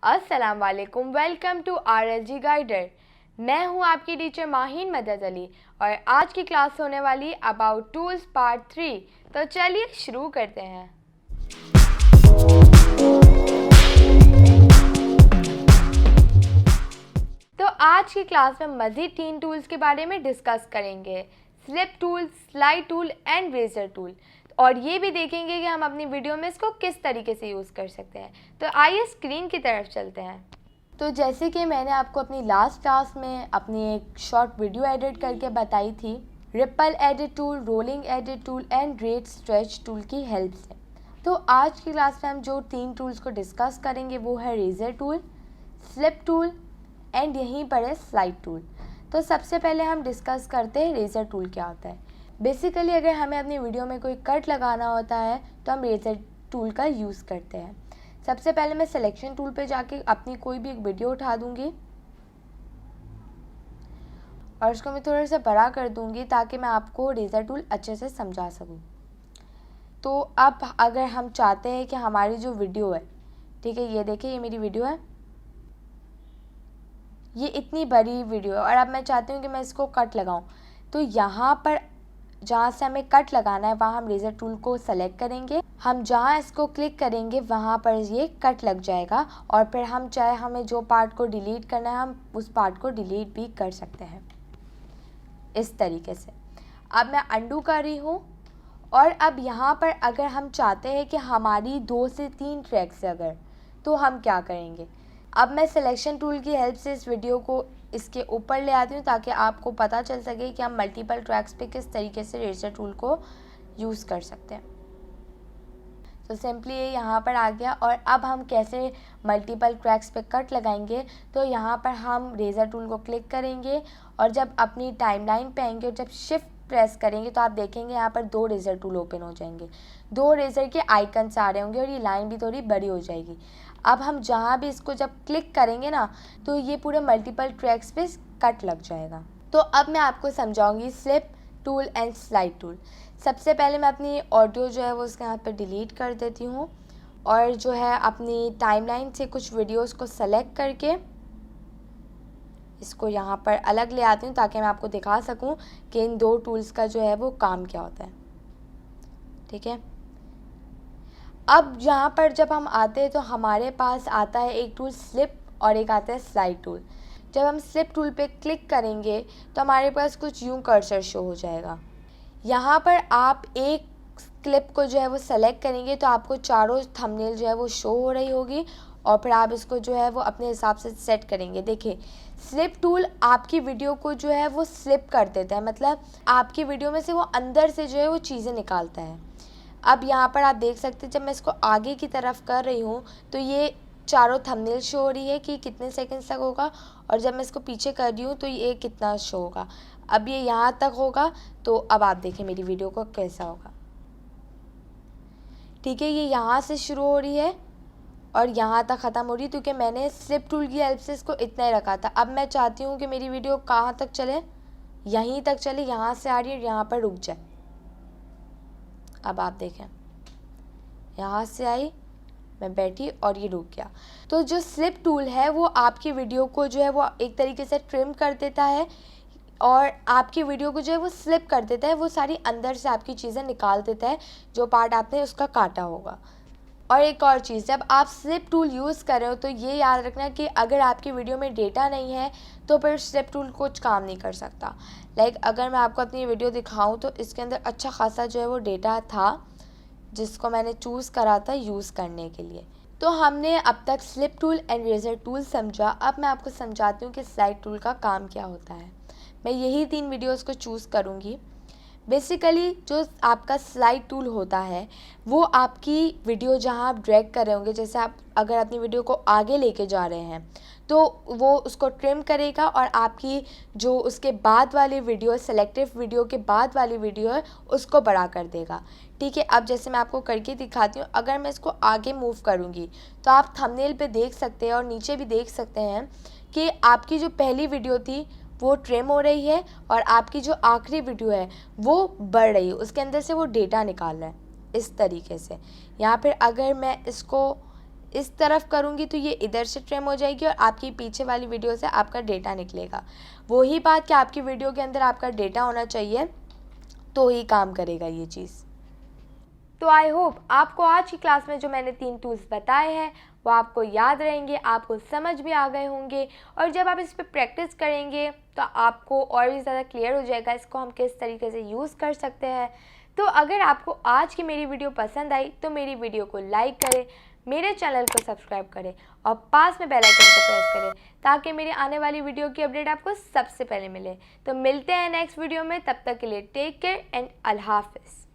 अस्सलाम वालेकुम। Welcome to RLG guider. मैं हूं आपकी टीचर माहीन मदद अली और आज की क्लास होने वाली अबाउट टूल्स पार्ट 3। तो चलिए शुरू करते हैं। तो आज की क्लास में मज़ीद 3 टूल्स के बारे में डिस्कस करेंगे, slip tool, slide tool and razor tool. और ये भी देखेंगे कि हम अपनी वीडियो में इसको किस तरीके से यूज़ कर सकते हैं। तो आइए स्क्रीन की तरफ चलते हैं। तो जैसे कि मैंने आपको अपनी लास्ट क्लास में अपनी एक शॉर्ट वीडियो एडिट करके बताई थी, ripple edit tool, rolling edit tool and rate stretch tool की हेल्प से। तो आज की क्लास में हम जो 3 टूल्स को डिस्कस करेंगे वो है razor tool, slip tool and यहीं पर है स्लाइड टूल। तो सबसे पहले हम डिस्कस करते हैं रेजर टूल क्या होता है। बेसिकली अगर हमें अपनी वीडियो में कोई कट लगाना होता है तो हम रेजर टूल का यूज़ करते हैं। सबसे पहले मैं सिलेक्शन टूल पे जाके अपनी कोई भी एक वीडियो उठा दूंगी और उसको मैं थोड़ा सा बड़ा कर दूंगी ताकि मैं आपको रेजर टूल अच्छे से समझा सकूं। तो अब अगर हम चाहते हैं कि हमारी जो वीडियो है, ठीक है, ये देखिए ये मेरी वीडियो है, ये इतनी बड़ी वीडियो है और अब मैं चाहती हूँ कि मैं इसको कट लगाऊं। तो यहाँ पर जहाँ से हमें कट लगाना है वहाँ हम रेजर टूल को सेलेक्ट करेंगे। हम जहाँ इसको क्लिक करेंगे वहाँ पर ये कट लग जाएगा और फिर हम चाहे हमें जो पार्ट को डिलीट करना है हम उस पार्ट को डिलीट भी कर सकते हैं इस तरीके से। अब मैं अंडू कर रही हूँ और अब यहाँ पर अगर हम चाहते हैं कि हमारी 2 से 3 ट्रैक्स है अगर, तो हम क्या करेंगे। अब मैं सिलेक्शन टूल की हेल्प से इस वीडियो को इसके ऊपर ले आती हूँ ताकि आपको पता चल सके कि हम मल्टीपल ट्रैक्स पे किस तरीके से रेजर टूल को यूज़ कर सकते हैं। तो सिंपली ये यहाँ पर आ गया और अब हम कैसे मल्टीपल ट्रैक्स पे कट लगाएंगे। तो यहाँ पर हम रेजर टूल को क्लिक करेंगे और जब अपनी टाइमलाइन पे आएंगे और जब शिफ्ट प्रेस करेंगे तो आप देखेंगे यहाँ पर 2 रेजर टूल ओपन हो जाएंगे, 2 रेजर के आइकन्स आ रहे होंगे और ये लाइन भी थोड़ी बड़ी हो जाएगी। अब हम जहाँ भी इसको जब क्लिक करेंगे ना तो ये पूरे मल्टीपल ट्रैक्स पे कट लग जाएगा। तो अब मैं आपको समझाऊंगी slip tool and slide tool. सबसे पहले मैं अपनी ऑडियो जो है वो उसके यहाँ पे डिलीट कर देती हूँ और जो है अपनी टाइमलाइन से कुछ वीडियोस को सेलेक्ट करके इसको यहाँ पर अलग ले आती हूँ ताकि मैं आपको दिखा सकूँ कि इन 2 टूल्स का जो है वो काम क्या होता है। ठीक है, अब यहाँ पर जब हम आते हैं तो हमारे पास आता है एक टूल स्लिप और एक आता है स्लाइड टूल। जब हम स्लिप टूल पे क्लिक करेंगे तो हमारे पास कुछ यूँ कर्सर शो हो जाएगा। यहाँ पर आप एक क्लिप को जो है वो सेलेक्ट करेंगे तो आपको चारों थंबनेल जो है वो शो हो रही होगी और फिर आप इसको जो है वो अपने हिसाब से सेट करेंगे। देखिए स्लिप टूल आपकी वीडियो को जो है वो स्लिप कर देता है, मतलब आपकी वीडियो में से वो अंदर से जो है वो चीज़ें निकालता है। अब यहाँ पर आप देख सकते हैं जब मैं इसको आगे की तरफ कर रही हूँ तो ये चारों थंबनेल शो हो रही है कि कितने सेकंड्स तक होगा और जब मैं इसको पीछे कर रही हूँ तो ये कितना शो होगा। अब ये यहाँ तक होगा तो अब आप देखें मेरी वीडियो को कैसा होगा। ठीक है, ये यहाँ से शुरू हो रही है और यहाँ तक ख़त्म हो रही है क्योंकि मैंने स्लिप टूल की हेल्प से इसको इतना ही रखा था। अब मैं चाहती हूँ कि मेरी वीडियो कहाँ तक चले, यहीं तक चले, यहाँ से आ रही है और यहाँ पर रुक जाए। अब आप देखें यहाँ से आई, मैं बैठी और ये रुक गया। तो जो स्लिप टूल है वो आपकी वीडियो को जो है वो एक तरीके से ट्रिम कर देता है और आपकी वीडियो को जो है वो स्लिप कर देता है, वो सारी अंदर से आपकी चीज़ें निकाल देता है जो पार्ट आपने उसका काटा होगा। और एक और चीज़, जब आप स्लिप टूल यूज़ कर रहे हो तो ये याद रखना कि अगर आपकी वीडियो में डेटा नहीं है तो फिर स्लिप टूल कुछ काम नहीं कर सकता। अगर मैं आपको अपनी वीडियो दिखाऊं तो इसके अंदर अच्छा खासा जो है वो डेटा था जिसको मैंने चूज़ करा था यूज़ करने के लिए। तो हमने अब तक slip tool and razor tool समझा। अब मैं आपको समझाती हूँ कि स्लाइड टूल का काम क्या होता है। मैं यही 3 वीडियोस को चूज़ करूँगी। बेसिकली जो आपका स्लाइड टूल होता है वो आपकी वीडियो जहाँ आप ड्रैग कर रहे होंगे, जैसे आप अगर अपनी वीडियो को आगे लेके जा रहे हैं तो वो उसको ट्रिम करेगा और आपकी जो उसके बाद वाली वीडियो है, सेलेक्टिव वीडियो के बाद वाली वीडियो है, उसको बड़ा कर देगा। ठीक है, अब जैसे मैं आपको करके दिखाती हूँ, अगर मैं इसको आगे मूव करूँगी तो आप थंबनेल पे देख सकते हैं और नीचे भी देख सकते हैं कि आपकी जो पहली वीडियो थी वो ट्रिम हो रही है और आपकी जो आखिरी वीडियो है वो बढ़ रही है, उसके अंदर से वो डेटा निकाल रहा है इस तरीके से। यहाँ पर अगर मैं इसको इस तरफ करूँगी तो ये इधर से ट्रिम हो जाएगी और आपकी पीछे वाली वीडियो से आपका डेटा निकलेगा। वही बात कि आपकी वीडियो के अंदर आपका डेटा होना चाहिए, तो ही काम करेगा ये चीज़। तो आई होप आपको आज की क्लास में जो मैंने 3 टूल्स बताए हैं वो आपको याद रहेंगे, आपको समझ भी आ गए होंगे, और जब आप इस पर प्रैक्टिस करेंगे तो आपको और भी ज़्यादा क्लियर हो जाएगा इसको हम किस तरीके से यूज़ कर सकते हैं। तो अगर आपको आज की मेरी वीडियो पसंद आई तो मेरी वीडियो को लाइक करें, मेरे चैनल को सब्सक्राइब करें और पास में बेल आइकन को प्रेस करें ताकि मेरी आने वाली वीडियो की अपडेट आपको सबसे पहले मिले। तो मिलते हैं नेक्स्ट वीडियो में, तब तक के लिए टेक केयर एंड अल्लाह हाफिज़।